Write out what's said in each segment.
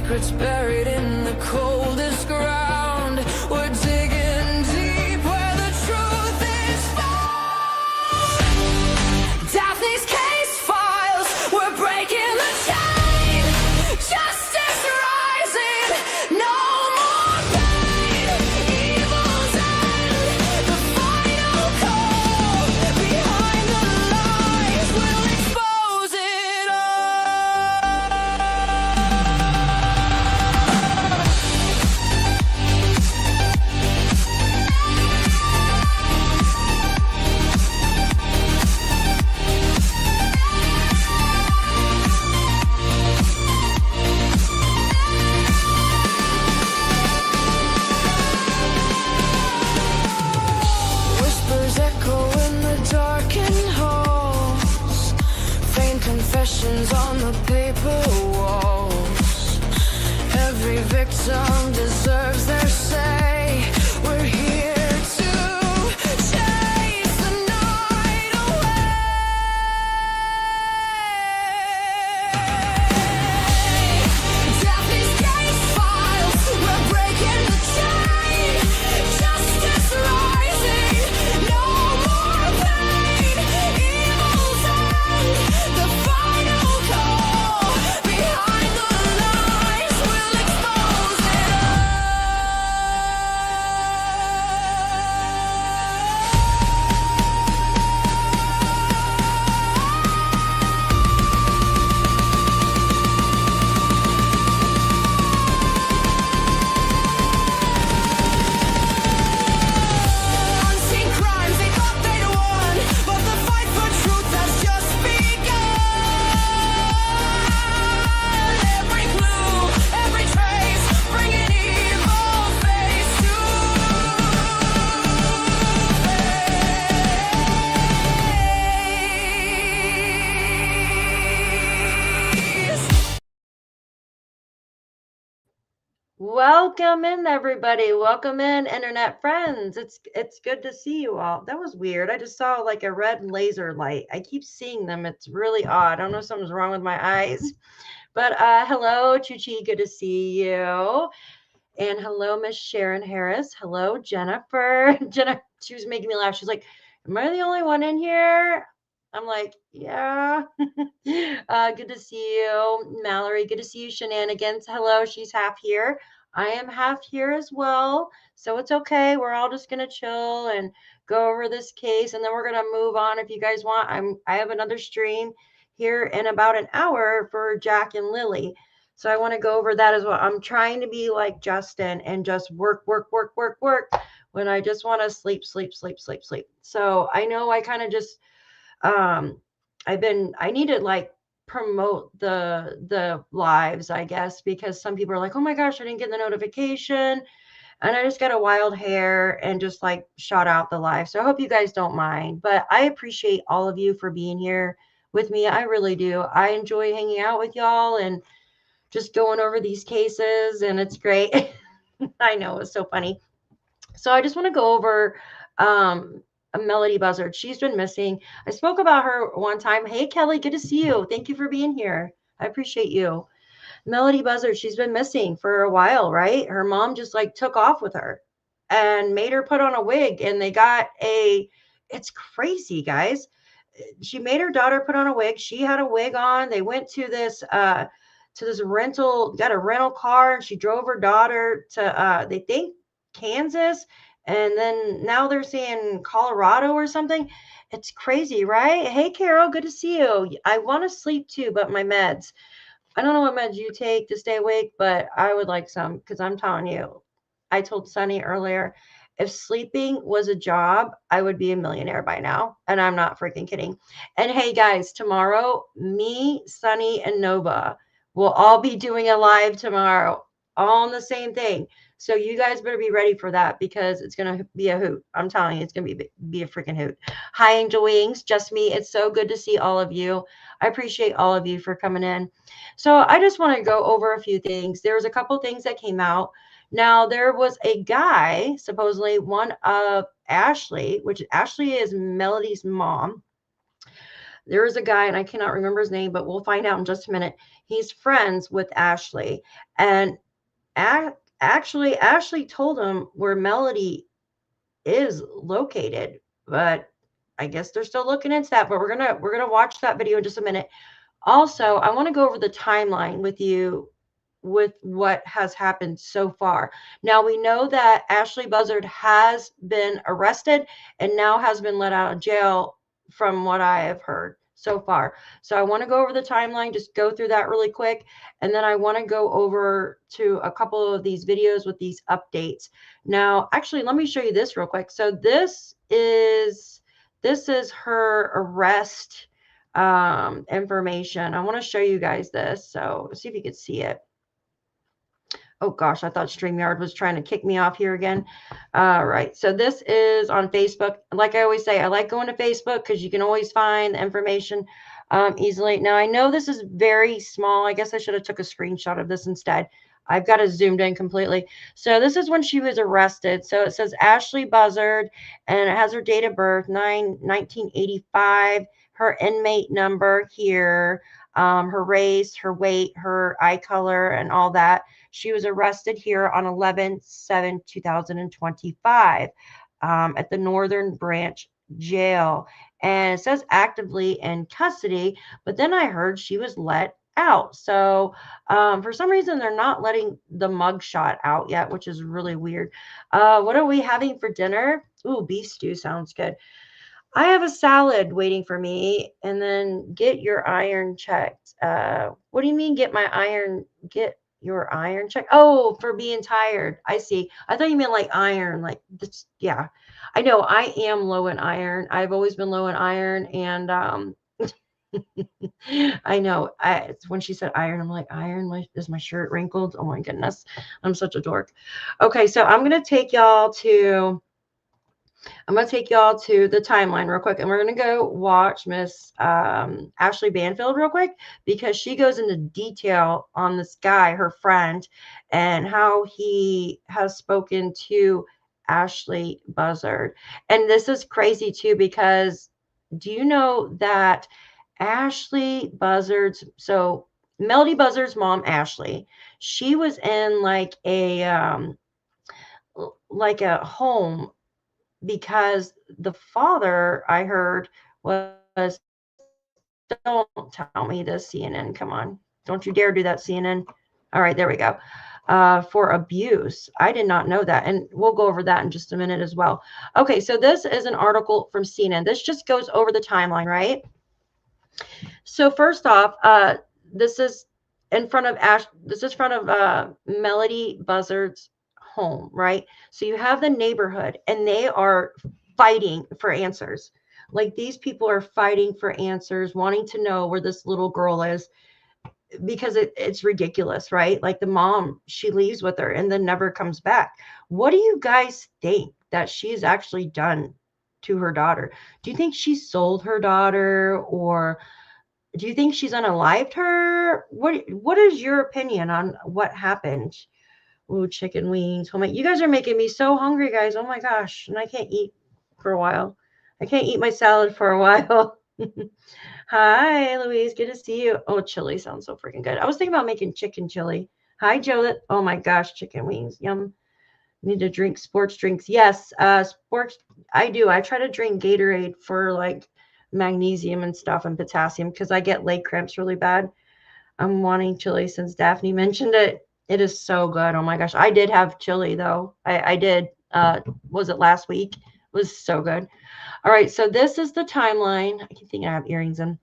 secrets buried in the coldest ground. We're digging deep where the truth is found. Daphne's case files, we're breaking the chain. Justice rising, no more pain. Evil's end, the final call. Behind the lies, we'll expose it all. Whispers echo in the darkened halls. Faint confessions on the paper walls. Every victim deserves their say. We're here to chase the night away. Daphne's case files, we're breaking the chain. Justice rising, no more pain. Evil's end, the final call. Behind the lies, we'll expose it all. Unseen crimes, they thought they'd won, but the fight for truth has just begun. Every clue, every trace, bringing evil face to face. Welcome in, everybody. Welcome in, internet friends. It's good to see you all. That was weird. I just saw like a red laser light. I keep seeing them. It's really odd. I don't know if something's wrong with my eyes. But hello, Chuchi. Good to see you. And hello, Miss Sharon Harris. Hello, Jennifer. Jenna, she was making me laugh. She's like, "Am I the only one in here?" I'm like, "Yeah." Good to see you, Mallory. Good to see you, Shenanigans. Hello, she's half here. I am half here as well. So it's okay. We're all just gonna chill and go over this case, and then we're gonna move on. If you guys want, I have another stream here in about an hour for Jack and Lily. So I want to go over that as well. I'm trying to be like Justin and just work when I just want to sleep. So I know I kind of just I need to like promote the lives, I guess, because some people are like, "Oh my gosh, I didn't get the notification." And I just got a wild hair and just like shot out the live. So I hope you guys don't mind, but I appreciate all of you for being here with me. I really do. I enjoy hanging out with y'all and just going over these cases, and it's great. I know, it's so funny. So I just want to go over a Melodee Buzzard. She's been missing. I spoke about her one time. Hey, Kelly, good to see you. Thank you for being here. I appreciate you. Melodee Buzzard, she's been missing for a while, right? Her mom just like took off with her and made her put on a wig, and they got it's crazy, guys. She made her daughter put on a wig. She had a wig on. They went to this rental, got a rental car, and she drove her daughter to they think Kansas, and then now they're saying Colorado or something. It's crazy, right? Hey, Carol, good to see you. I want to sleep too, but my meds. I don't know what meds you take to stay awake, but I would like some, because I'm telling you, I told Sunny earlier, if sleeping was a job, I would be a millionaire by now. And I'm not freaking kidding. And hey, guys, tomorrow, me, Sunny, and Nova will all be doing a live tomorrow, all on the same thing. So you guys better be ready for that, because it's going to be a hoot. I'm telling you, it's going to be a freaking hoot. Hi, Angel Wings, just me. It's so good to see all of you. I appreciate all of you for coming in. So I just want to go over a few things. There was a couple things that came out. Now, there was a guy, supposedly one of Ashely, which Ashely is Melodee's mom. There was a guy, and I cannot remember his name, but we'll find out in just a minute. he's friends with Ashely. And actually, Ashely told him where Melodee is located, but I guess they're still looking into that. But we're gonna watch that video in just a minute. Also, I want to go over the timeline with you with what has happened so far. Now we know that Ashley Buzzard has been arrested and now has been let out of jail from what I have heard so far. So I want to go over the timeline, just go through that really quick. And then I want to go over to a couple of these videos with these updates. Now, actually, let me show you this real quick. So this is her arrest information. I want to show you guys this. So see if you can see it. Oh gosh, I thought StreamYard was trying to kick me off here again. All right, so this is on Facebook. Like I always say, I like going to Facebook because you can always find the information easily. Now I know this is very small. I guess I should have took a screenshot of this instead. I've got it zoomed in completely. So this is when she was arrested. So it says Ashley Buzzard, and it has her date of birth, 1985, her inmate number here, her race, her weight, her eye color, and all that. She was arrested here on 11/7/2025 at the Northern Branch Jail. And it says actively in custody, but then I heard she was let out. So for some reason, they're not letting the mugshot out yet, which is really weird. What are we having for dinner? Ooh, beef stew sounds good. I have a salad waiting for me, and then get your iron checked. What do you mean get your iron checked? Oh, for being tired. I see. I thought you meant like iron, like this. Yeah, I know I am low in iron. I've always been low in iron, and I know. When she said iron, I'm like, iron? Is my shirt wrinkled? Oh my goodness, I'm such a dork. Okay, so I'm gonna take y'all to the timeline real quick, and we're going to go watch Miss Ashly Banfield real quick, because she goes into detail on this guy, her friend, and how he has spoken to Ashley Buzzard. And this is crazy too, because do you know that Ashley Buzzard's, so Melodee Buzzard's mom, Ashly, she was in like a home, because the father, I heard, was, don't tell me this, CNN, come on. Don't you dare do that, CNN. All right, there we go. For abuse. I did not know that. And we'll go over that in just a minute as well. Okay, so this is an article from CNN. This just goes over the timeline, right? So first off, this is in front of Melodee Buzzard's home, right? So you have the neighborhood, and they are fighting for answers. Like, these people are fighting for answers, wanting to know where this little girl is, because it's ridiculous, right? Like, the mom, she leaves with her and then never comes back. What do you guys think that she's actually done to her daughter? Do you think she sold her daughter, or do you think she's unalived her? What is your opinion on what happened? Oh, chicken wings. Oh my, you guys are making me so hungry, guys. Oh my gosh. And I can't eat for a while. I can't eat my salad for a while. Hi, Louise. Good to see you. Oh, chili sounds so freaking good. I was thinking about making chicken chili. Hi, Joe. Oh my gosh, chicken wings. Yum. Need to drink sports drinks. Yes, sports. I do. I try to drink Gatorade for like magnesium and stuff, and potassium, because I get leg cramps really bad. I'm wanting chili since Daphne mentioned it. It is so good. Oh my gosh. I did have chili though. I did. Was it last week? It was so good. All right. So this is the timeline. I keep thinking I have earrings in.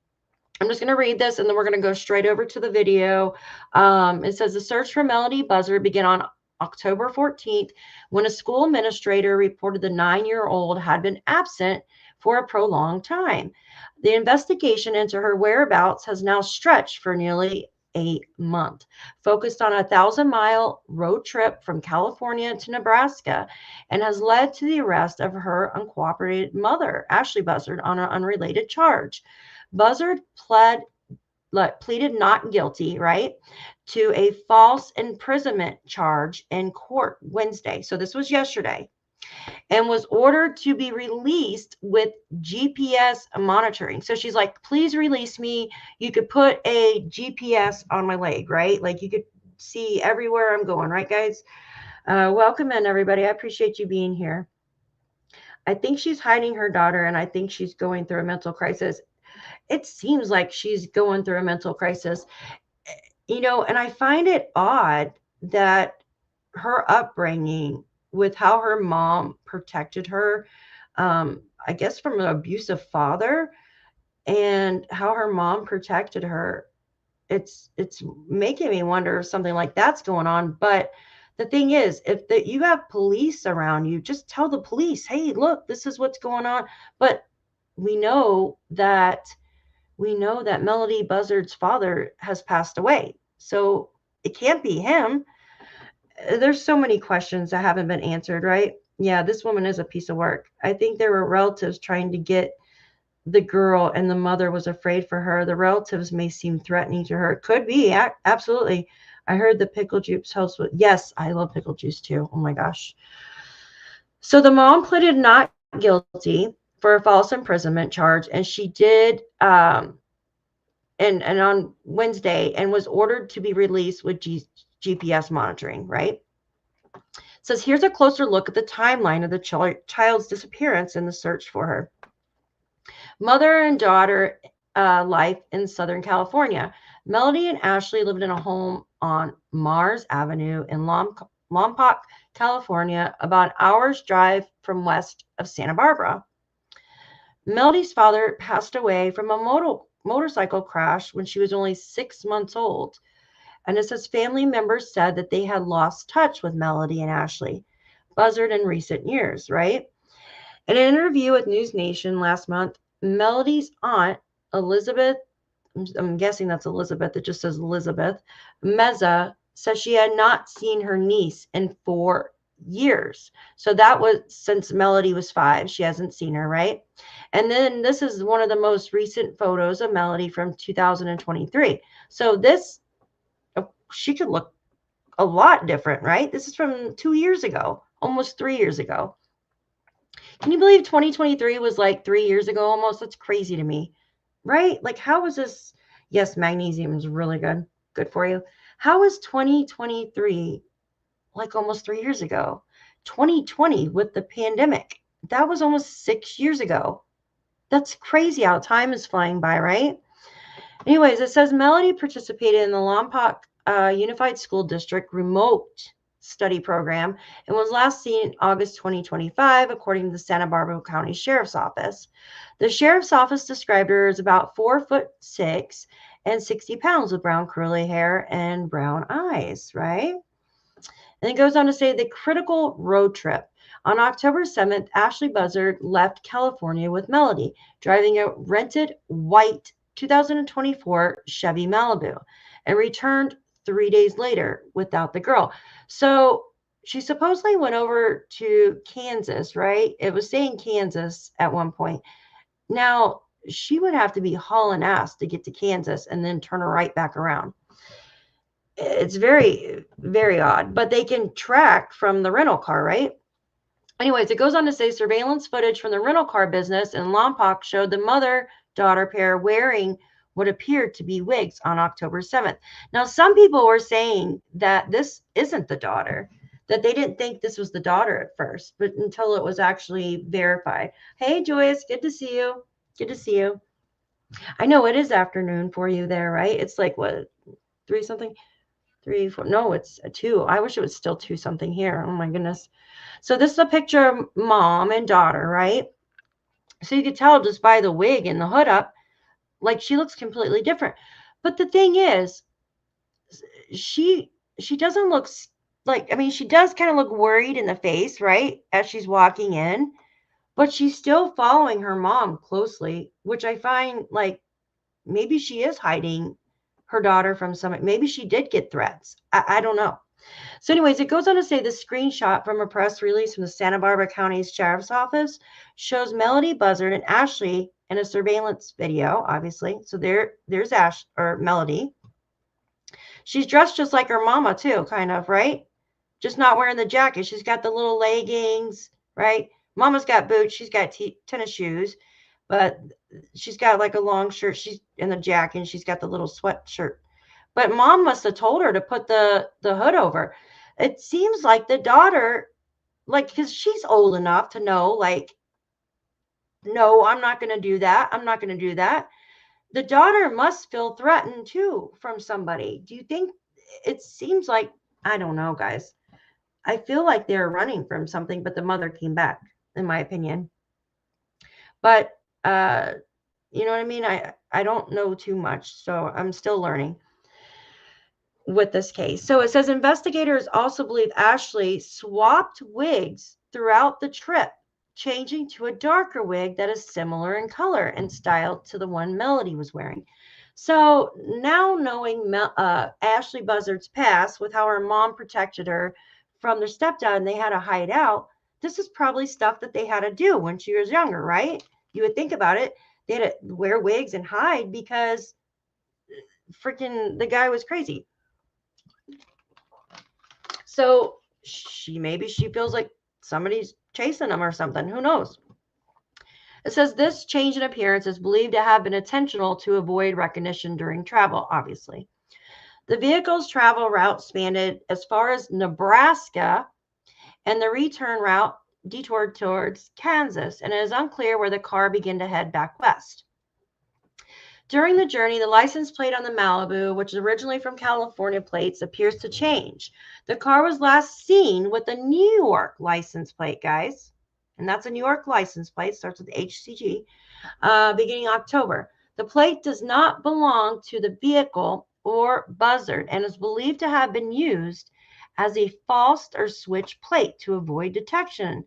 I'm just going to read this, and then we're going to go straight over to the video. It says the search for Melodee Buzzard began on October 14th, when a school administrator reported the 9-year-old had been absent for a prolonged time. The investigation into her whereabouts has now stretched for nearly a month, focused on a 1,000-mile road trip from California to Nebraska, and has led to the arrest of her uncooperative mother, Ashley Buzzard, on an unrelated charge. Buzzard pleaded not guilty, right, to a false imprisonment charge in court Wednesday. So this was yesterday. and was ordered to be released with GPS monitoring. So she's like, please release me. You could put a GPS on my leg, right? Like you could see everywhere I'm going, right, guys? Welcome in, everybody. I appreciate you being here. I think she's hiding her daughter, and I think she's going through a mental crisis. It seems like she's going through a mental crisis, and I find it odd that her upbringing with how her mom protected her, I guess from an abusive father, and how her mom protected her, it's making me wonder if something like that's going on. But the thing is, if you have police around you, just tell the police, hey, look, this is what's going on. But we know that Melodee Buzzard's father has passed away, so it can't be him. There's so many questions that haven't been answered, right? Yeah, this woman is a piece of work. I think there were relatives trying to get the girl, and the mother was afraid for her. The relatives may seem threatening to her. Could be, absolutely. I heard the pickle juice host. Yes, I love pickle juice too. Oh my gosh. So the mom pleaded not guilty for a false imprisonment charge, and she did, and on Wednesday, and was ordered to be released with GPS monitoring, right? It says, here's a closer look at the timeline of the child's disappearance and the search for her. Mother and daughter life in Southern California. Melodee and Ashely lived in a home on Mars Avenue in Lompoc, California, about an hour's drive from west of Santa Barbara. Melodee's father passed away from a motorcycle crash when she was only 6 months old. And it says family members said that they had lost touch with Melodee and Ashely Buzzard in recent years, right? In an interview with News Nation last month, Melodee's aunt, Elizabeth, I'm guessing that's Elizabeth, it just says Elizabeth, Meza, says she had not seen her niece in 4 years. So that was since Melodee was 5. She hasn't seen her, right? And then this is one of the most recent photos of Melodee from 2023. So this, she could look a lot different, right? This is from 2 years ago, almost 3 years ago. Can you believe 2023 was like 3 years ago almost? That's crazy to me, right? Like, how is this? Yes, magnesium is really good. Good for you. How is 2023 like almost 3 years ago? 2020 with the pandemic, that was almost 6 years ago. That's crazy how time is flying by, right? Anyways, it says Melodee participated in the Lompoc Unified School District remote study program and was last seen in August 2025, according to the Santa Barbara County Sheriff's Office. The Sheriff's Office described her as about 4'6" and 60 pounds with brown curly hair and brown eyes, right? And it goes on to say the critical road trip. On October 7th, Ashley Buzzard left California with Melodee, driving a rented white 2024 Chevy Malibu, and returned 3 days later without the girl. So she supposedly went over to Kansas, right? It was saying Kansas at one point. Now, she would have to be hauling ass to get to Kansas and then turn her right back around. It's very, very odd, but they can track from the rental car, right? Anyways, it goes on to say surveillance footage from the rental car business in Lompoc showed the mother-daughter pair wearing what appeared to be wigs on October 7th. Now, some people were saying that this isn't the daughter, that they didn't think this was the daughter at first, but until it was actually verified. Hey, Joyce, good to see you. Good to see you. I know it is afternoon for you there, right? It's like, what, 3 something? 3, 4. No, it's a 2. I wish it was still 2 something here. Oh, my goodness. So this is a picture of mom and daughter, right? So you could tell just by the wig and the hood up, like she looks completely different. But the thing is, she doesn't look like, I mean, she does kind of look worried in the face, right? As she's walking in, but she's still following her mom closely, which I find like maybe she is hiding her daughter from someone. Maybe she did get threats. I don't know. So anyways, it goes on to say the screenshot from a press release from the Santa Barbara County Sheriff's Office shows Melodee Buzzard and Ashely in a surveillance video, obviously. So there's Melodee. She's dressed just like her mama too, kind of, right? Just not wearing the jacket. She's got the little leggings, right? Mama's got boots. She's got tennis shoes, but she's got like a long shirt. She's in the jacket and she's got the little sweatshirt. But mom must have told her to put the hood over. It seems like the daughter, like, because she's old enough to know, like, no, I'm not going to do that. I'm not going to do that. The daughter must feel threatened too from somebody. Do you think it seems like, I don't know, guys. I feel like they're running from something, but the mother came back, in my opinion. But you know what I mean? I don't know too much, so I'm still learning with this case. So it says investigators also believe Ashely swapped wigs throughout the trip, changing to a darker wig that is similar in color and style to the one Melodee was wearing. So now knowing Ashley Buzzard's past with how her mom protected her from their stepdad and they had to hide out, this is probably stuff that they had to do when she was younger, right? You would think about it. They had to wear wigs and hide because freaking the guy was crazy. So maybe she feels like somebody's chasing them or something. Who knows? It says this change in appearance is believed to have been intentional to avoid recognition during travel, obviously. The vehicle's travel route spanned as far as Nebraska, and the return route detoured towards Kansas, and it is unclear where the car began to head back west. During the journey, the license plate on the Malibu, which is originally from California plates, appears to change. The car was last seen with a New York license plate, guys. And that's a New York license plate, starts with HCG, beginning October. The plate does not belong to the vehicle or Buzzard and is believed to have been used as a false or switch plate to avoid detection,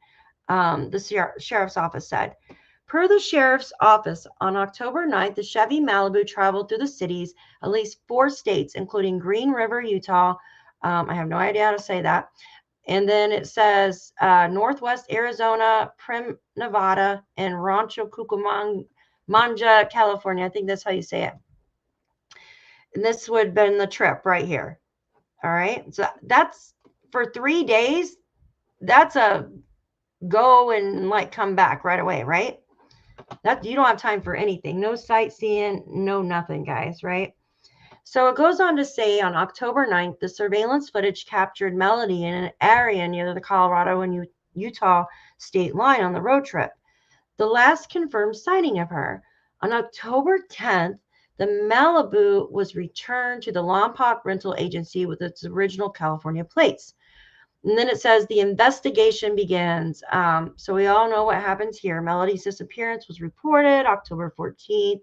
the sheriff's office said. Per the sheriff's office, on October 9th, the Chevy Malibu traveled through the cities, at least 4 states, including Green River, Utah. I have no idea how to say that. And then it says Northwest Arizona, Prim, Nevada, and Rancho Cucamonga, California. I think that's how you say it. And this would have been the trip right here. All right. So that's for 3 days. That's a go and like come back right away, right? That you don't have time for anything. No sightseeing, no nothing, guys, right? So it goes on to say on October 9th, the surveillance footage captured Melodee in an area near the Colorado and Utah state line on the road trip. The last confirmed sighting of her. On October 10th, the Malibu was returned to the Lompoc rental agency with its original California plates. And then it says the investigation begins. So we all know what happens here. Melodee's disappearance was reported October 14th.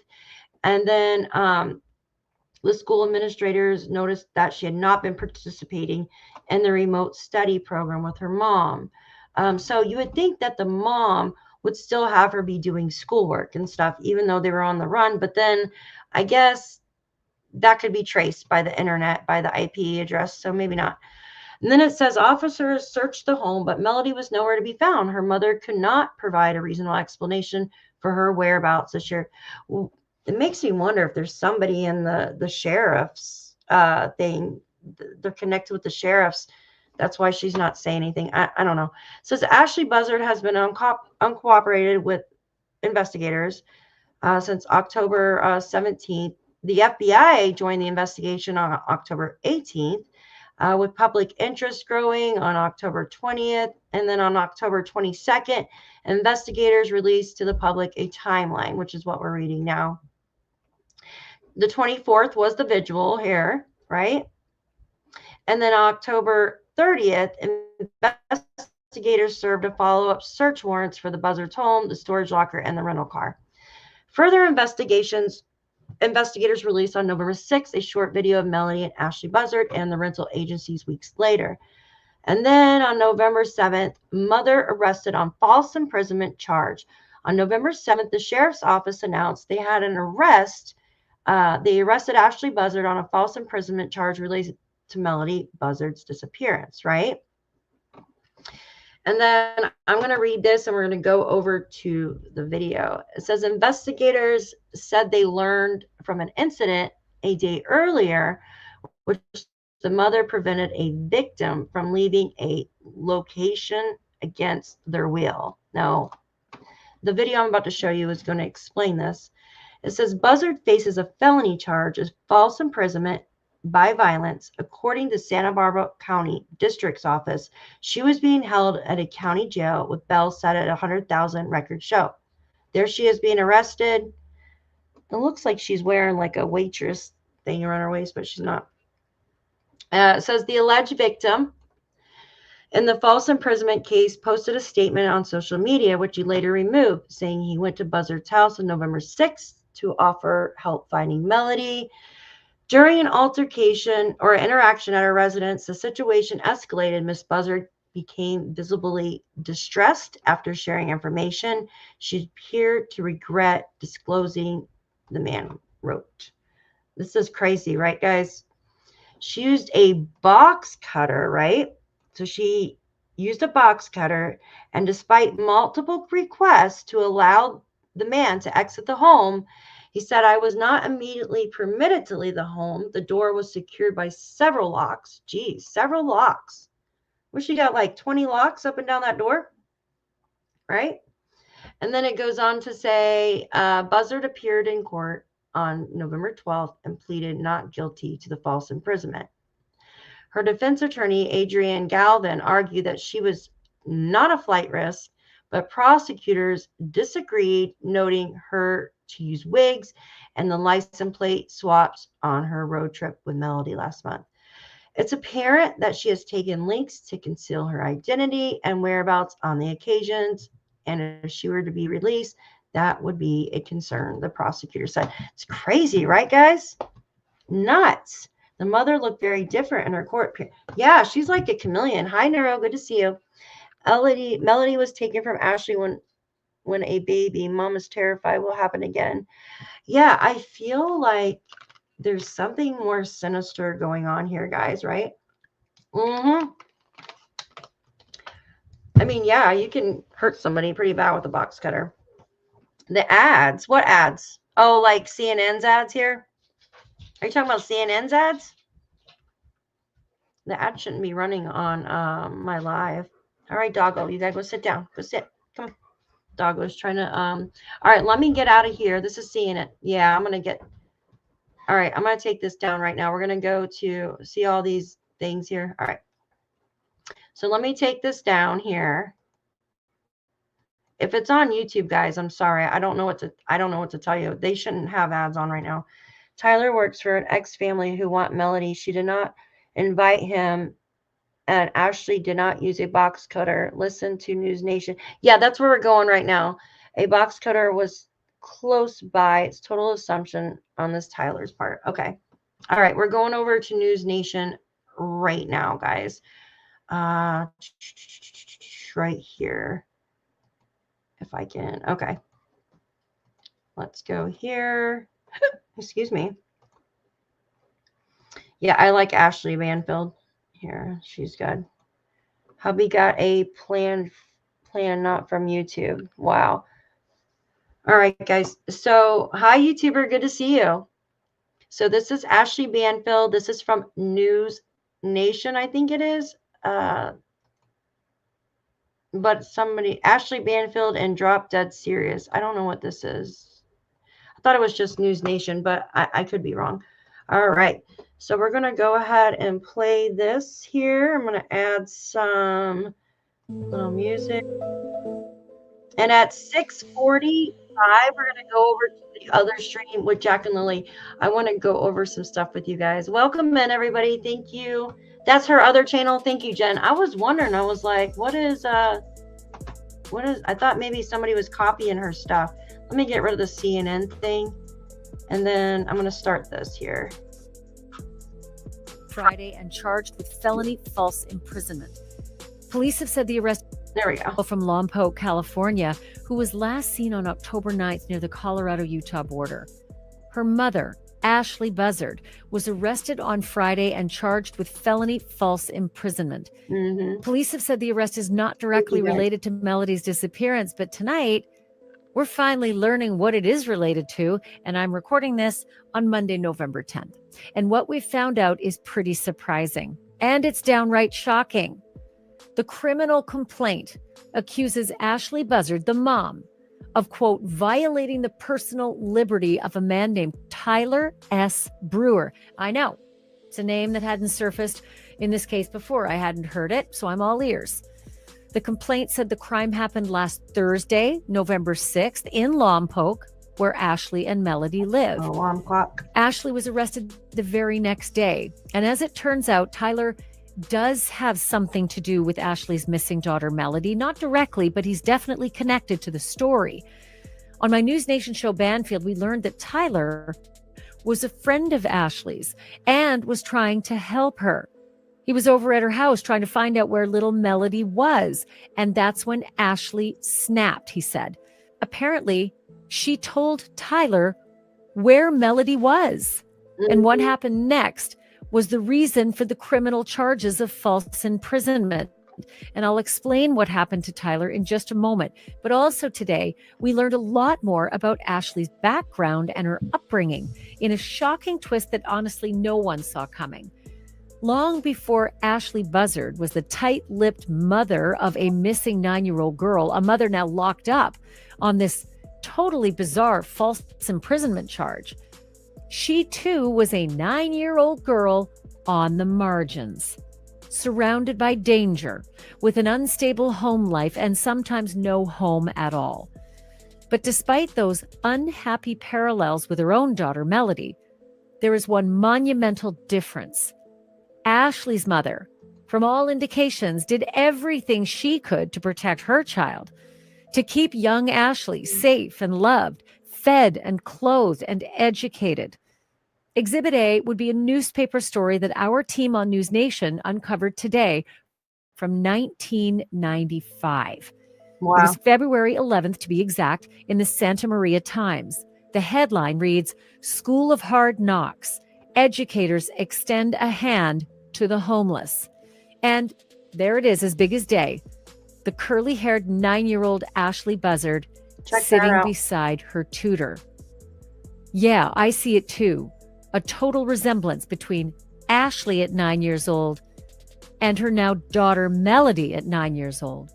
And then the school administrators noticed that she had not been participating in the remote study program with her mom. So you would think that the mom would still have her be doing schoolwork and stuff, even though they were on the run. But then I guess that could be traced by the internet, by the IP address. So maybe not. And then it says officers searched the home, but Melodee was nowhere to be found. Her mother could not provide a reasonable explanation for her whereabouts. It makes me wonder if there's somebody in the sheriff's thing. They're connected with the sheriffs. That's why she's not saying anything. I don't know. It says Ashley Buzzard has been uncooperated with investigators since October 17th. The FBI joined the investigation on October 18th. With public interest growing on October 20th. And then on October 22nd, investigators released to the public a timeline, which is what we're reading now. The 24th was the vigil here, right? And then October 30th, investigators served a follow-up search warrants for the Buzzard's home, the storage locker, and the rental car. Further investigators released on November 6th a short video of Melodee and Ashley Buzzard and the rental agencies weeks later. And then on November 7th, mother arrested on false imprisonment charge. On November 7th, the sheriff's office announced they had an arrest. They arrested Ashley Buzzard on a false imprisonment charge related to Melodee Buzzard's disappearance, right? And then I'm going to read this and we're going to go over to the video. It says investigators said they learned from an incident a day earlier, which the mother prevented a victim from leaving a location against their will. No, the video I'm about to show you is going to explain this. It says Buzzard faces a felony charge of false imprisonment by violence. According to Santa Barbara County District's office, she was being held at a county jail with bail set at 100,000 records show. There she is being arrested. It looks like she's wearing like a waitress thing around her waist, but she's not. It says the alleged victim in the false imprisonment case posted a statement on social media, which he later removed, saying he went to Buzzard's house on November 6th to offer help finding Melodee. During an altercation or interaction at her residence, the situation escalated. Miss Buzzard became visibly distressed after sharing information. She appeared to regret disclosing, the man wrote. This is crazy, right, guys? She used a box cutter, right? So she used a box cutter, and despite multiple requests to allow the man to exit the home, he said, I was not immediately permitted to leave the home. The door was secured by several locks. Geez, several locks. Wish she got like 20 locks up and down that door, right? And then it goes on to say, Buzzard appeared in court on November 12th and pleaded not guilty to the false imprisonment. Her defense attorney, Adrienne Galvin, argued that she was not a flight risk, but prosecutors disagreed, noting her to use wigs and the license plate swaps on her road trip with Melodee last month. It's apparent that she has taken lengths to conceal her identity and whereabouts on the occasions, and if she were to be released, that would be a concern, the prosecutor said. It's crazy, right, guys? Nuts. The mother looked very different in her court. Yeah, she's like a chameleon. Hi, Neuro. Good to see you. Melodee was taken from Ashely when a baby. Mom is terrified will happen again. Yeah, I feel like there's something more sinister going on here, guys, right? I mean, yeah, you can hurt somebody pretty bad with a box cutter. The ads. What ads? Oh, like CNN's ads here? Are you talking about CNN's ads? The ad shouldn't be running on my live. All right, doggo, you gotta go sit down. Go sit. Come on. Doggo's trying to all right, let me get out of here. This is seeing it. Yeah, I'm gonna get all right, I'm gonna take this down right now. We're gonna go to see all these things here. All right. So let me take this down here. If it's on YouTube, guys, I'm sorry. I don't know what to tell you. They shouldn't have ads on right now. Tyler works for an ex-family who want Melodee. She did not invite him, and Ashely did not use a box cutter. Listen to News Nation. Yeah, that's where we're going right now. A box cutter was close by. It's total assumption on this Tyler's part. Okay. All right, we're going over to News Nation right now, guys. Right here. If I can. Okay. Let's go here. Excuse me. Yeah, I like Ashley Banfield here. She's good. Hubby got a plan not from YouTube. Wow. All right, guys. So, hi, YouTuber. Good to see you. So, this is Ashley Banfield. This is from News Nation, I think it is. But somebody, Ashley Banfield and Drop Dead Serious. I don't know what this is. I thought it was just News Nation, but I could be wrong. All right. So we're going to go ahead and play this here. I'm going to add some little music. And at 6:45, we're going to go over to the other stream with Jack and Lily. I want to go over some stuff with you guys. Welcome in, everybody. Thank you. That's her other channel. Thank you, Jen. I was wondering. I was like, what is, I thought maybe somebody was copying her stuff. Let me get rid of the CNN thing. And then I'm going to start this here. Friday and charged with felony false imprisonment. Police have said the arrest There we go. from Lompoc, California, who was last seen on October 9th near the Colorado-Utah border. Her mother, Ashley Buzzard, was arrested on Friday and charged with felony false imprisonment. Police have said the arrest is not directly related to Melodee's disappearance, but tonight we're finally learning what it is related to, and I'm recording this on Monday, November 10th. And what we've found out is pretty surprising, and it's downright shocking. The criminal complaint accuses Ashley Buzzard, the mom, of, quote, violating the personal liberty of a man named Tyler S. Brewer. I know, it's a name that hadn't surfaced in this case before. I hadn't heard it, so I'm all ears. The complaint said the crime happened last Thursday, November 6th, in Lompoc, where Ashely and Melodee live. Oh, Lompoc. Ashely was arrested the very next day. And as it turns out, Tyler does have something to do with Ashley's missing daughter, Melodee. Not directly, but he's definitely connected to the story. On my News Nation show, Banfield, we learned that Tyler was a friend of Ashley's and was trying to help her. He was over at her house trying to find out where little Melodee was. And that's when Ashly snapped, he said. Apparently, she told Tyler where Melodee was. And what happened next was the reason for the criminal charges of false imprisonment. And I'll explain what happened to Tyler in just a moment. But also today, we learned a lot more about Ashley's background and her upbringing in a shocking twist that honestly no one saw coming. Long before Ashley Buzzard was the tight-lipped mother of a missing 9-year-old girl, a mother now locked up on this totally bizarre false imprisonment charge, she too was a 9-year-old girl on the margins, surrounded by danger, with an unstable home life and sometimes no home at all. But despite those unhappy parallels with her own daughter, Melodee, there is one monumental difference. Ashley's mother, from all indications, did everything she could to protect her child, to keep young Ashly safe and loved, fed and clothed and educated. Exhibit A would be a newspaper story that our team on News Nation uncovered today from 1995. Wow. It was February 11th, to be exact, in the Santa Maria Times. The headline reads, "School of Hard Knocks. Educators extend a hand to the homeless." And there it is, as big as day. The curly-haired 9-year-old Ashley Buzzard Check that sitting out. beside her tutor. Yeah, I see it too. A total resemblance between Ashly at 9 years old and her now daughter Melodee at 9 years old.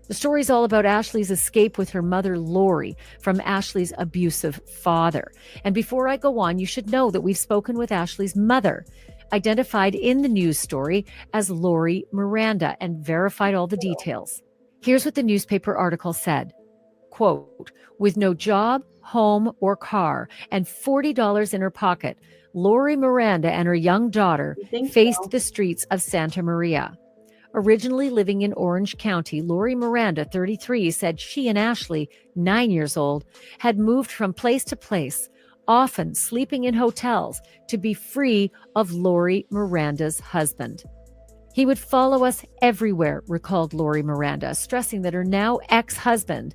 The story is all about Ashley's escape with her mother, Lori, from Ashley's abusive father. And before I go on, you should know that we've spoken with Ashley's mother, identified in the news story as Lori Miranda, and verified all the details. Here's what the newspaper article said. Quote, "With no job, home, or car, and $40 in her pocket, Lori Miranda and her young daughter You think faced so? the streets of Santa Maria. Originally living in Orange County, Lori Miranda, 33, said she and Ashly, 9 years old, had moved from place to place, often sleeping in hotels, to be free of Lori Miranda's husband. He would follow us everywhere," recalled Lori Miranda, stressing that her now ex-husband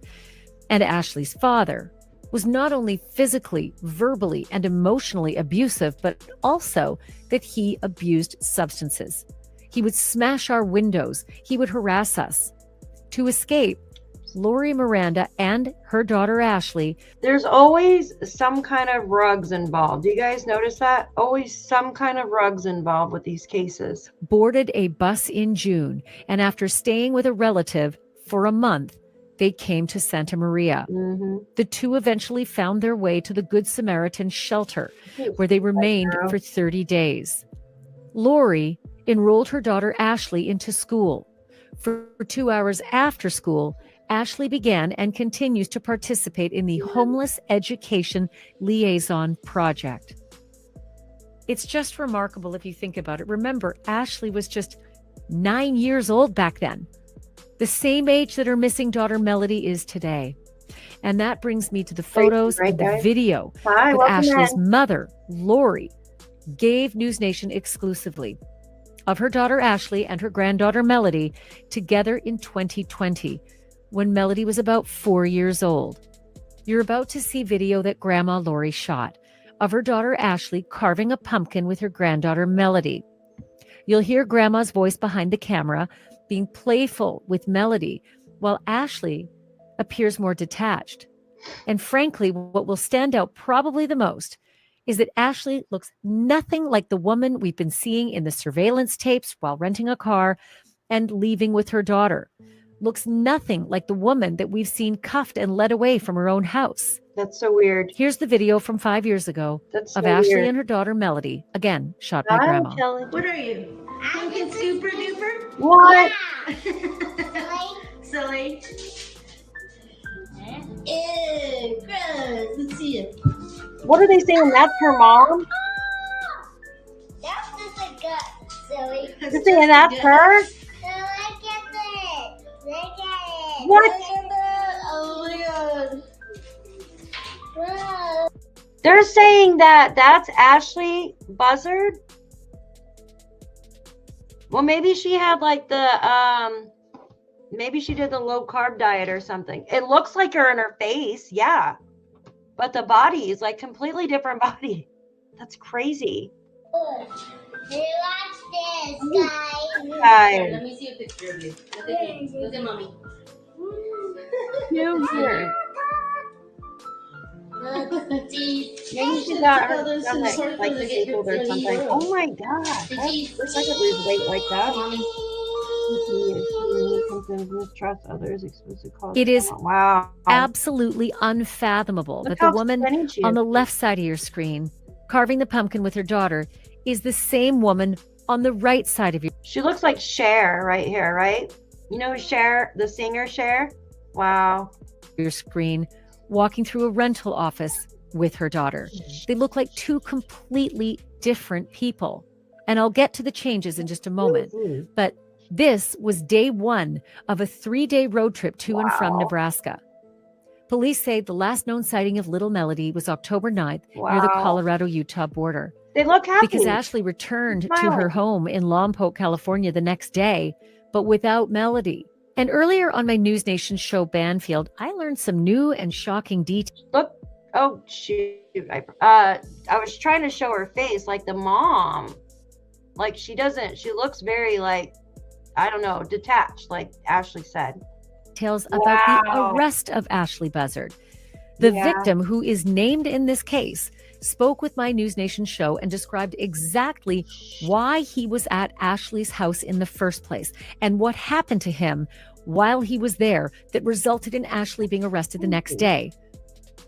and Ashley's father was not only physically, verbally, and emotionally abusive, but also that he abused substances. He would smash our windows. He would harass us. To escape, Lori Miranda and her daughter Ashly There's always some kind of rugs involved. Do you guys notice that? Always some kind of rugs involved with these cases. boarded a bus in June, and after staying with a relative for a month, they came to Santa Maria. The two eventually found their way to the Good Samaritan shelter, where they remained for 30 days. Lori enrolled her daughter Ashly into school. For 2 hours after school, Ashly began and continues to participate in the Homeless Education Liaison Project. It's just remarkable if you think about it. Remember, Ashly was just 9 years old back then, the same age that her missing daughter Melodee is today. And that brings me to the photos right, and the guys? video Hi, that welcome Ashly's in. mother, Lori, gave News Nation exclusively of her daughter Ashly and her granddaughter Melodee together in 2020, when Melodee was about 4 years old. You're about to see video that Grandma Lori shot of her daughter Ashly carving a pumpkin with her granddaughter Melodee. You'll hear Grandma's voice behind the camera, being playful with Melodee, while Ashly appears more detached. And frankly, what will stand out probably the most is that Ashly looks nothing like the woman we've been seeing in the surveillance tapes while renting a car and leaving with her daughter. Looks nothing like the woman that we've seen cuffed and led away from her own house. That's so weird. Here's the video from 5 years ago That's of so Ashely weird. and her daughter Melodee, again shot by Hi, Grandma. Kelly. What are you? Pumpkin super duper? What? Silly. Ew, gross. Let's see it. What are they saying? That's her mom? That's just a gut, silly. They're saying that's her? So look at it. Look at it. What? Look at that. Oh my god. Whoa. They're saying that that's Ashley Buzzard? Well, maybe she had like the, maybe she did the low carb diet or something. It looks like her in her face, yeah. But the body is like completely different body. That's crazy. Hey, watch this, guys. Guys, Let me see a picture of you. Look at me. Look at mommy. cute. Maybe Maybe she got her stomach like disabled or something. Oh my god. I wish I could lose weight like that. Mistrust others, explicit cause. It is wow. absolutely unfathomable Look that the how woman skinny she on is. the left side of your screen carving the pumpkin with her daughter is the same woman on the right side of She looks like Cher right here, right? You know who Cher, the singer Cher? Wow. your screen walking through a rental office with her daughter. They look like two completely different people. And I'll get to the changes in just a moment. But this was day one of a 3-day road trip to and from Wow. Nebraska. Police say the last known sighting of little Melodee was October 9th near the Wow. Colorado-Utah border. They look happy. Because Ashely returned to Smiling. her home in Lompoc, California the next day, but without Melodee. And earlier on my News Nation show Banfield, I learned some new and shocking details. Look. Oh shoot. I was trying to show her face like the mom. Like she looks very like, I don't know, detached, like Ashley said. About Wow. the arrest of Ashley Buzzard. The Yeah. victim, who is named in this case, spoke with my News Nation show and described exactly why he was at Ashley's house in the first place and what happened to him while he was there that resulted in Ashely being arrested the next day.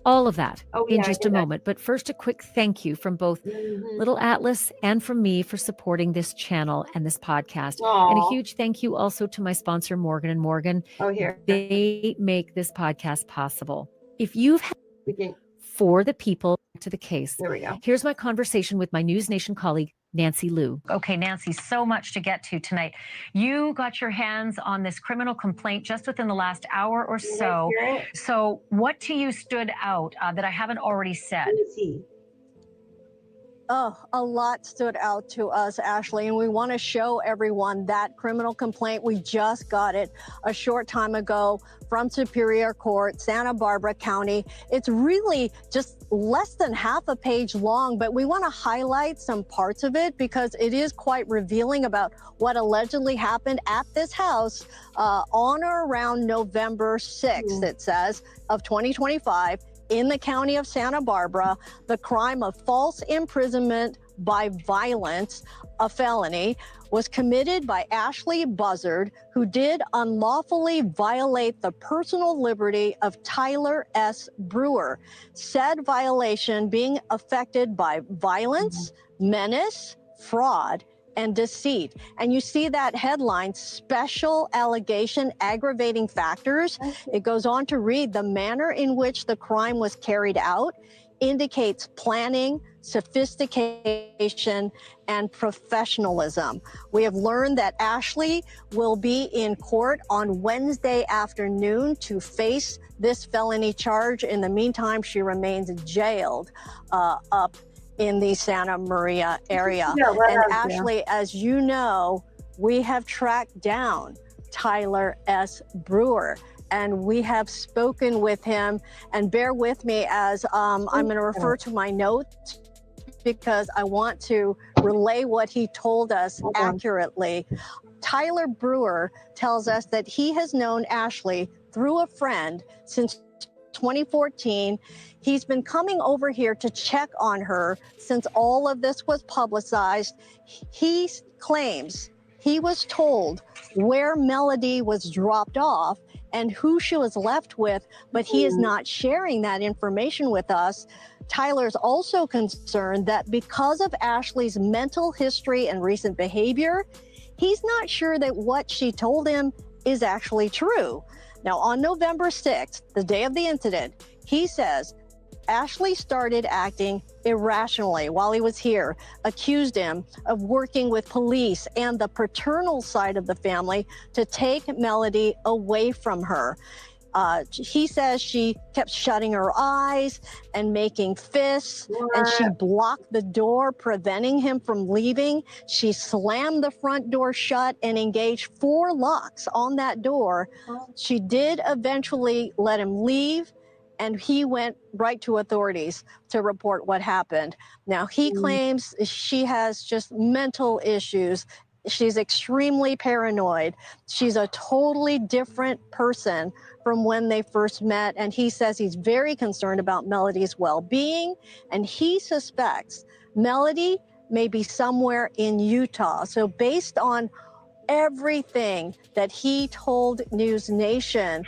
All of that Oh, in yeah, I just a did that. moment. But first, a quick thank you from both Mhm. Little Atlas and from me for supporting this channel and this podcast. And a Aw. huge thank you also to my sponsor, Morgan & Morgan. Oh, here. They make this podcast possible. If you've had We can, for the people to the case, there we go. here's my conversation with my News Nation colleague, Nancy Liu. Okay, Nancy, so much to get to tonight. You got your hands on this criminal complaint just within the last hour or You guys so. hear it? So what to you stood out that I haven't already said? Let me see. Oh, a lot stood out to us, Ashley, and we want to show everyone that criminal complaint. We just got it a short time ago from Superior Court, Santa Barbara County. It's really just less than half a page long, but we want to highlight some parts of it because it is quite revealing about what allegedly happened at this house on or around November 6th, it says, of 2025. In the county of Santa Barbara, the crime of false imprisonment by violence, a felony, was committed by Ashley Buzzard, who did unlawfully violate the personal liberty of Tyler S. Brewer. Said violation being affected by violence, menace, fraud, and deceit. And you see that headline, special allegation, aggravating factors. It goes on to read, the manner in which the crime was carried out indicates planning, sophistication, and professionalism. We have learned that Ashley will be in court on Wednesday afternoon to face this felony charge. In the meantime, she remains jailed up in the Santa Maria area. Yeah, let And us know. Ashley, as you know, we have tracked down Tyler S. Brewer, and we have spoken with him. And bear with me as I'm going to refer to my notes because I want to relay what he told us accurately. Tyler Brewer tells us that he has known Ashley through a friend since 2014. He's been coming over here to check on her since all of this was publicized. He claims he was told where Melodee was dropped off and who she was left with, but he is not sharing that information with us. Tyler's also concerned that because of Ashley's mental history and recent behavior, he's not sure that what she told him is actually true. Now, on November 6th, the day of the incident, he says Ashely started acting irrationally while he was here, accused him of working with police and the paternal side of the family to take Melodee away from her. He says she kept shutting her eyes and making fists, and she blocked the door, preventing him from leaving. She slammed the front door shut and engaged 4 locks on that door. She did eventually let him leave, and he went right to authorities to report what happened. Now, he claims she has just mental issues. She's extremely paranoid. She's a totally different person from when they first met. And he says he's very concerned about Melodee's well-being. And he suspects Melodee may be somewhere in Utah. So based on everything that he told News Nation,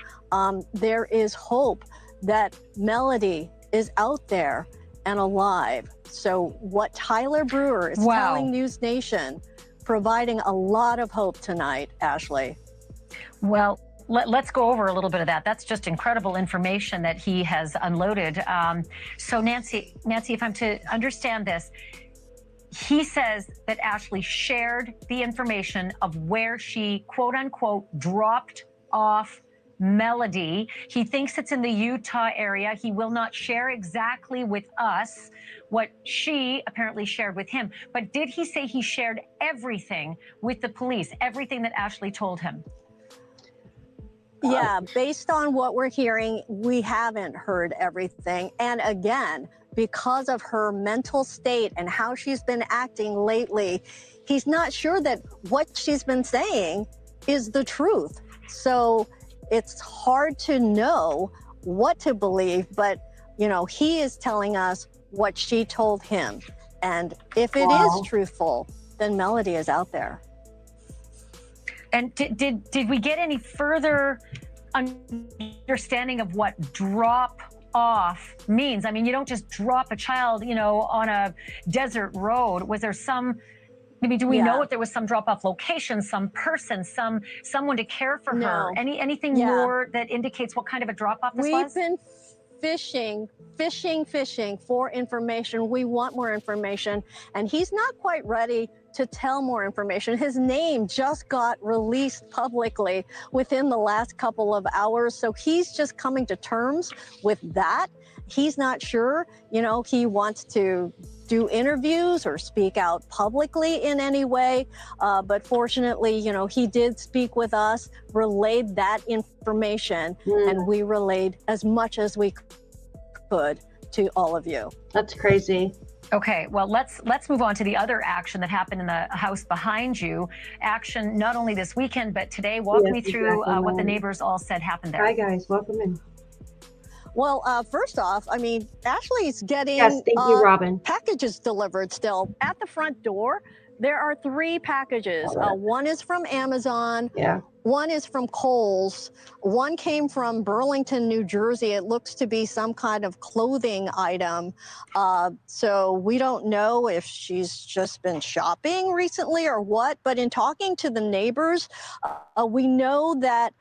there is hope that Melodee is out there and alive. So what Tyler Brewer is telling News Nation, providing a lot of hope tonight, Ashley. Well, let's go over a little bit of that. That's just incredible information that he has unloaded. So Nancy, if I'm to understand this, he says that Ashely shared the information of where she, quote unquote, dropped off Melodee. He thinks it's in the Utah area. He will not share exactly with us what she apparently shared with him. But did he say he shared everything with the police, everything that Ashely told him? Yeah, based on what we're hearing, we haven't heard everything. And again, because of her mental state and how she's been acting lately, he's not sure that what she's been saying is the truth. So it's hard to know what to believe, but, you know, he is telling us what she told him. And if it is truthful, then Melodee is out there. And did we get any further understanding of what drop off means? I mean, you don't just drop a child, you know, on a desert road. Was there some, maybe do we know if there was some drop off location, some person, someone to care for her? Anything more that indicates what kind of a drop off this was? We've been fishing for information. We want more information, and he's not quite ready to tell more information. His name just got released publicly within the last couple of hours, so he's just coming to terms with that. He's not sure, you know, he wants to do interviews or speak out publicly in any way. But fortunately, you know, he did speak with us, relayed that information, and we relayed as much as we could to all of you. That's crazy. Okay, well, let's move on to the other action that happened in the house behind you. Action not only this weekend, but today. Walk me through what the neighbors all said happened there. Hi, guys. Welcome in. Well, first off, I mean, Ashley's getting Thank you, Robin. packages delivered still. At the front door, there are 3 packages. One is from Amazon. One is from Kohl's. One came from Burlington, New Jersey. It looks to be some kind of clothing item. So we don't know if she's just been shopping recently or what, but in talking to the neighbors, we know that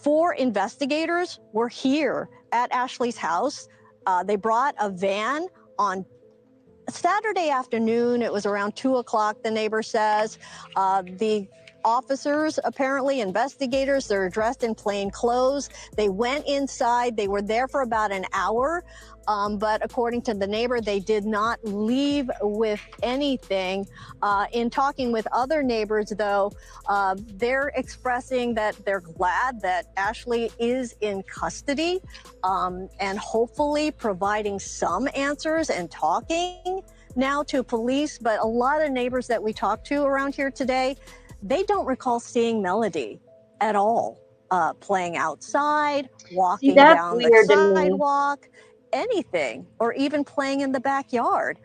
4 investigators were here at Ashley's house. They brought a van on Saturday afternoon. It was around 2 o'clock, the neighbor says. The officers, apparently investigators, they're dressed in plain clothes. They went inside. They were there for about an hour. But according to the neighbor, they did not leave with anything. In talking with other neighbors, though, they're expressing that they're glad that Ashely is in custody, and hopefully providing some answers and talking now to police. But a lot of neighbors that we talked to around here today, they don't recall seeing Melodee at all, playing outside, walking down the sidewalk, anything, or even playing in the backyard.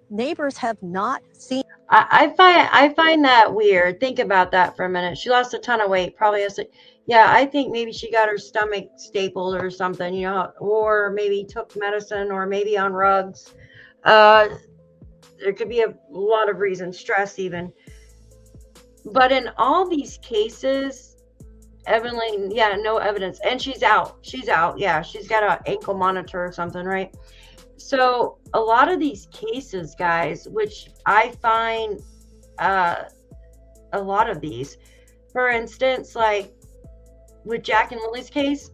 Neighbors have not seen I find that weird. Think about that for a minute. She lost a ton of weight. Probably has to. Yeah, I think maybe she got her stomach stapled or something. You know, or maybe took medicine, or maybe on rugs. Uh, there could be a lot of reasons, stress even. But in all these cases, Evelyn, yeah, no evidence, and she's out. She's out. Yeah, she's got an ankle monitor or something, right? So a lot of these cases, guys, which I find uh, a lot of these, for instance, like with Jack and Lily's case,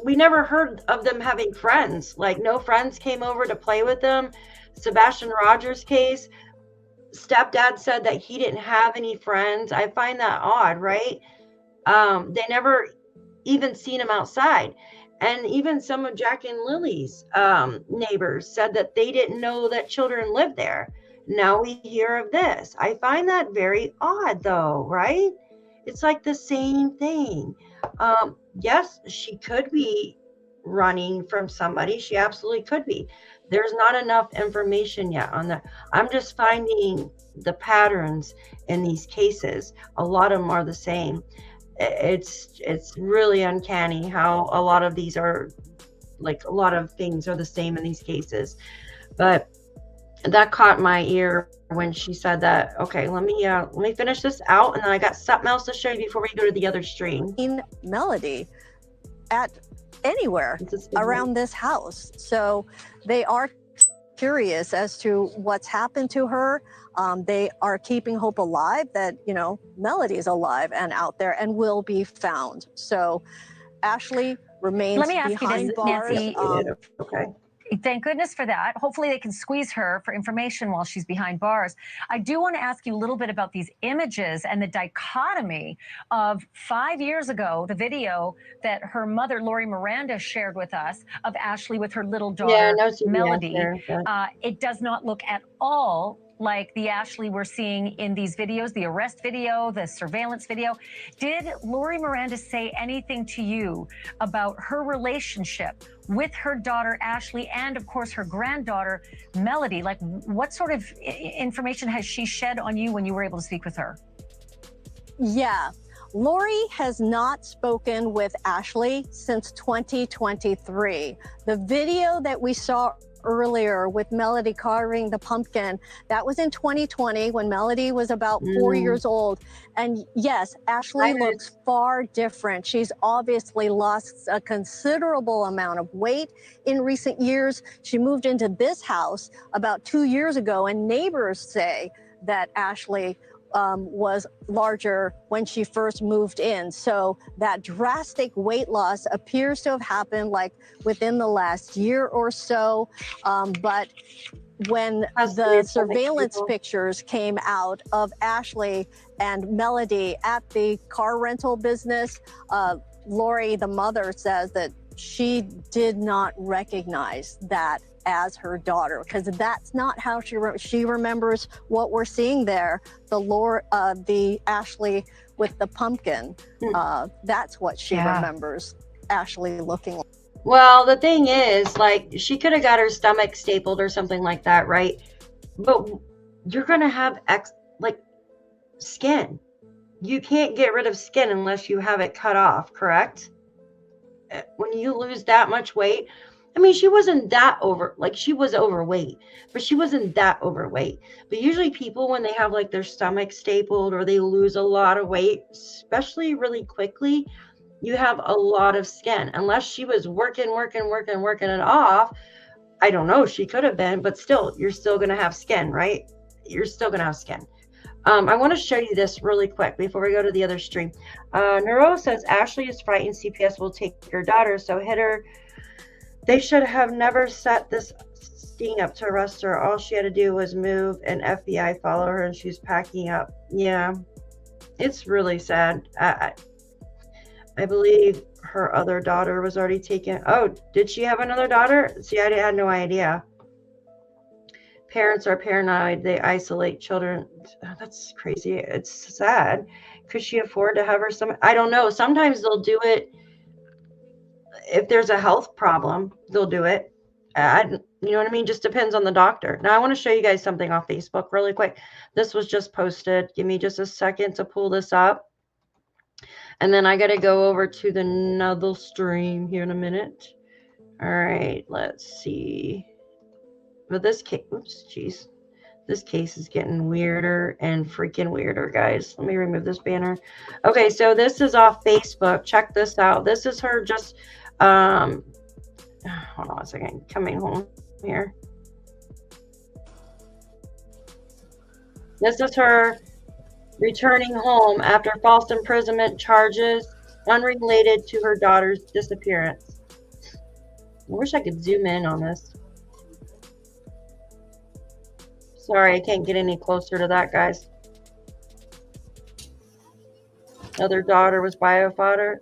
we never heard of them having friends. Like no friends came over to play with them. Sebastian Rogers' case, stepdad said that he didn't have any friends. I find that odd, right? They never even seen him outside. And even some of Jack and Lily's neighbors said that they didn't know that children lived there. Now we hear of this. I find that very odd, though, right? It's like the same thing. Yes, she could be running from somebody. She absolutely could be. There's not enough information yet on that. I'm just finding the patterns in these cases. A lot of them are the same. It's really uncanny how a lot of these are, like a lot of things are the same in these cases. But that caught my ear when she said that. Okay, let me finish this out, and then I got something else to show you before we go to the other stream. In Melodee at anywhere around this house. So they are curious as to what's happened to her. They are keeping hope alive that, you know, Melodee is alive and out there and will be found. So Ashely remains Let me ask you behind this, bars. Nancy. Okay. Thank goodness for that. Hopefully they can squeeze her for information while she's behind bars. I do want to ask you a little bit about these images and the dichotomy of 5 years ago, the video that her mother, Lori Miranda, shared with us of Ashely with her little daughter, Yeah, no CBS Melodee. there, but- It does not look at all like the Ashely we're seeing in these videos, the arrest video, the surveillance video. Did Lori Miranda say anything to you about her relationship with her daughter, Ashely, and of course her granddaughter, Melodee? Like, what sort of information has she shed on you when you were able to speak with her? Yeah. Lori has not spoken with Ashely since 2023. The video that we saw earlier with Melodee carving the pumpkin, that was in 2020 when Melodee was about 4 years old. And yes, Ashely looks far different. She's obviously lost a considerable amount of weight in recent years. She moved into this house about 2 years ago, and neighbors say that Ashely was larger when she first moved in. So that drastic weight loss appears to have happened like within the last year or so. But when the surveillance pictures came out of Ashely and Melodee at the car rental business, Lori, the mother, says that she did not recognize that as her daughter, because that's not how she remembers what we're seeing there. The Ashely with the pumpkin. That's what she remembers Ashely looking like. Well, the thing is, like, she could have got her stomach stapled or something like that, right? But you're gonna have skin. You can't get rid of skin unless you have it cut off, correct? When you lose that much weight, I mean, she wasn't that she was overweight, but she wasn't that overweight. But usually people, when they have like their stomach stapled or they lose a lot of weight, especially really quickly, you have a lot of skin. Unless she was working it off. I don't know, she could have been, but still, you're still going to have skin, right? You're still going to have skin. I want to show you this really quick before we go to the other stream. Neuro says, Ashely is frightened CPS will take your daughter, so hit her. They should have never set this sting up to arrest her. All she had to do was move and FBI follow her, and she's packing up. Yeah, it's really sad. I believe her other daughter was already taken. Oh, did she have another daughter? See, I had no idea. Parents are paranoid. They isolate children. That's crazy. It's sad. Could she afford to have her some? I don't know. Sometimes they'll do it. If there's a health problem, they'll do it. You know what I mean? Just depends on the doctor. Now I want to show you guys something off Facebook really quick. This was just posted. Give me just a second to pull this up. And then I got to go over to the another stream here in a minute. All right, let's see. But this case, oops, geez. This case is getting weirder and freaking weirder, guys. Let me remove this banner. Okay, so this is off Facebook. Check this out. This is her just, hold on a second, coming home here. This is her returning home after false imprisonment charges unrelated to her daughter's disappearance. I wish I could zoom in on this. Sorry, I can't get any closer to that, guys. Other daughter was biofather.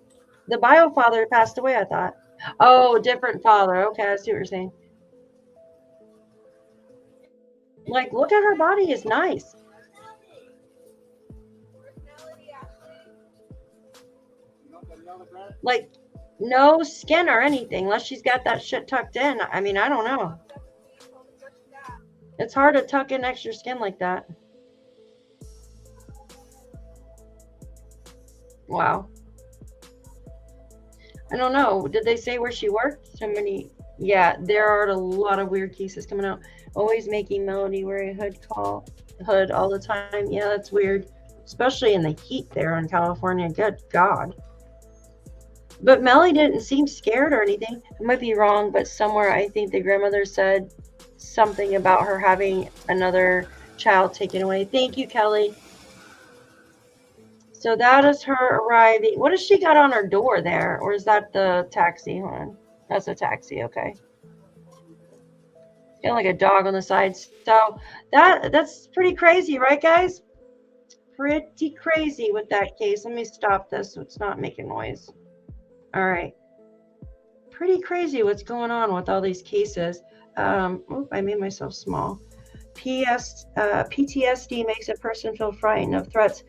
The biofather passed away, I thought. Oh, different father. Okay, I see what you're saying. Like, look at her body. It's nice. Like, no skin or anything, unless she's got that shit tucked in. I mean, I don't know. It's hard to tuck in extra skin like that. Wow. I don't know. Did they say where she worked? So many. Yeah, there are a lot of weird cases coming out. Always making Melodee wear a hood all the time. Yeah, that's weird. Especially in the heat there in California. Good God. But Melly didn't seem scared or anything. I might be wrong, but somewhere I think the grandmother said something about her having another child taken away. Thank you, Kelly. So that is her arriving. What has she got on her door there? Or is that the taxi? Hold on. That's a taxi, okay. Got like a dog on the side. So that's pretty crazy, right, guys? Pretty crazy with that case. Let me stop this so it's not making noise. All right. Pretty crazy what's going on with all these cases. Oh, I made myself small. PTSD makes a person feel frightened of threats.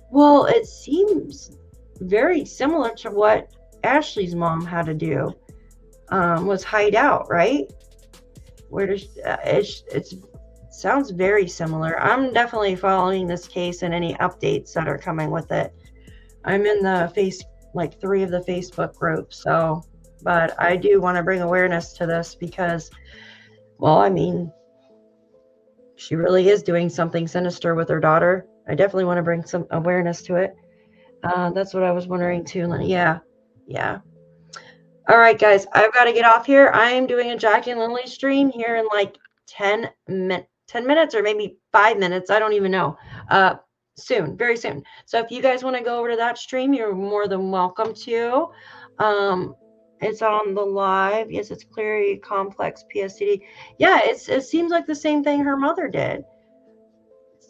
Well, it seems very similar to what Ashley's mom had to do. Was hide out, right? Where does it sounds very similar. I'm definitely following this case and any updates that are coming with it. I'm in the like 3 of the Facebook groups, so but I do want to bring awareness to this because, well, I mean, she really is doing something sinister with her daughter. I definitely want to bring some awareness to it. That's what I was wondering too. Yeah. All right, guys, I've got to get off here. I am doing a Jack and Lily stream here in like 10 minutes or maybe 5 minutes. I don't even know. Soon, very soon. So if you guys want to go over to that stream, you're more than welcome to. It's on the live. Yes, it's clearly complex PSTD. Yeah, it seems like the same thing her mother did.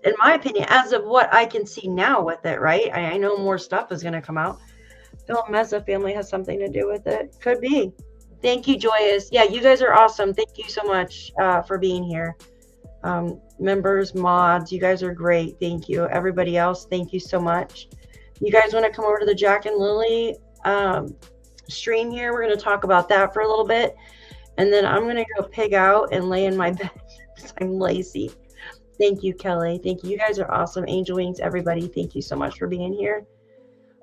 In my opinion, as of what I can see now with it, right? I know more stuff is going to come out. Phil Meza family has something to do with it. Could be. Thank you, Joyous. Yeah, you guys are awesome. Thank you so much for being here. Members, mods, you guys are great. Thank you. Everybody else, thank you so much. You guys want to come over to the Jack and Lily stream here? We're going to talk about that for a little bit. And then I'm going to go pig out and lay in my bed because I'm lazy. Thank you, Kelly. Thank you. You guys are awesome. Angel Wings, everybody, thank you so much for being here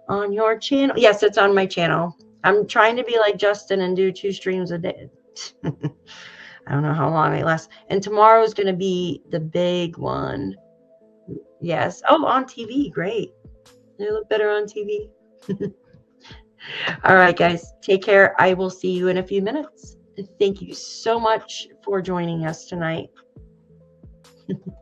on your channel. Yes, it's on my channel. I'm trying to be like Justin and do 2 streams a day. I don't know how long it lasts. And tomorrow is going to be the big one. Yes. Oh, on TV. Great. They look better on TV. All right, guys. Take care. I will see you in a few minutes. Thank you so much for joining us tonight. Thank you.